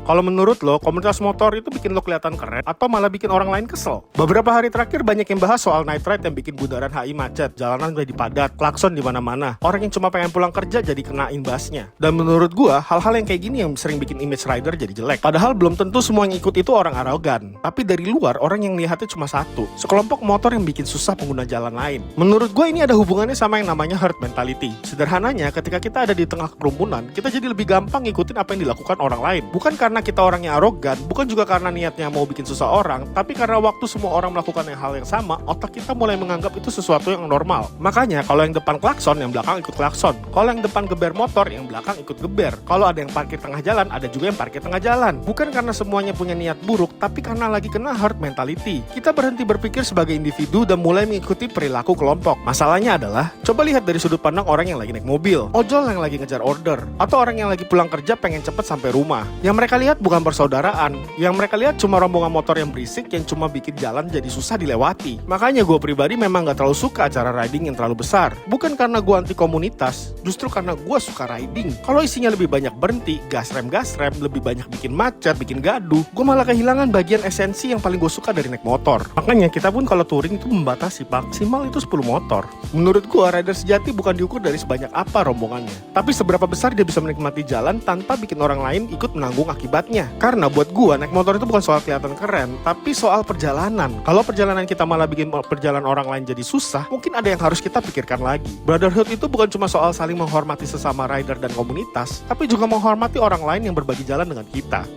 Kalau menurut lo, komunitas motor itu bikin lo kelihatan keren atau malah bikin orang lain kesel? Beberapa hari terakhir banyak yang bahas soal night ride yang bikin bundaran HI macet, jalanan jadi padat, klakson di mana-mana. Orang yang cuma pengen pulang kerja jadi kena imbasnya. Dan menurut gua, hal-hal yang kayak gini yang sering bikin image rider jadi jelek. Padahal belum tentu semua yang ikut itu orang arogan. Tapi dari luar, orang yang lihatnya cuma satu. Sekelompok motor yang bikin susah pengguna jalan lain. Menurut gua ini ada hubungannya sama yang namanya herd mentality. Sederhananya, ketika kita ada di tengah kerumunan, kita jadi lebih gampang ngikutin apa yang dilakukan orang lain. Bukan karena kita orangnya arogan, bukan juga karena niatnya mau bikin susah orang, tapi karena waktu semua orang melakukan hal yang sama, otak kita mulai menganggap itu sesuatu yang normal. Makanya kalau yang depan klakson, yang belakang ikut klakson. Kalau yang depan geber motor, yang belakang ikut geber. Kalau ada yang parkir tengah jalan, ada juga yang parkir tengah jalan. Bukan karena semuanya punya niat buruk, tapi karena lagi kena herd mentality. Kita berhenti berpikir sebagai individu dan mulai mengikuti perilaku kelompok. Masalahnya adalah, coba lihat dari sudut pandang orang yang lagi naik mobil, ojol yang lagi ngejar order, atau orang yang lagi pulang kerja pengen cepet sampai rumah. Yang mereka lihat bukan persaudaraan, yang mereka lihat cuma rombongan motor yang berisik yang cuma bikin jalan jadi susah dilewati. Makanya gue pribadi memang gak terlalu suka acara riding yang terlalu besar. Bukan karena gue anti komunitas, justru karena gue suka riding. Kalau isinya lebih banyak berhenti, gas rem, lebih banyak bikin macet, bikin gaduh, gue malah kehilangan bagian esensi yang paling gue suka dari naik motor. Makanya kita pun kalau touring itu membatasi maksimal itu 10 motor. Menurut gue, rider sejati bukan diukur dari sebanyak apa rombongannya, tapi seberapa besar dia bisa menikmati jalan tanpa bikin orang lain ikut menanggung akibatnya. Karena buat gua, naik motor itu bukan soal kelihatan keren, tapi soal perjalanan. Kalau perjalanan kita malah bikin perjalanan orang lain jadi susah, mungkin ada yang harus kita pikirkan lagi. Brotherhood itu bukan cuma soal saling menghormati sesama rider dan komunitas, tapi juga menghormati orang lain yang berbagi jalan dengan kita.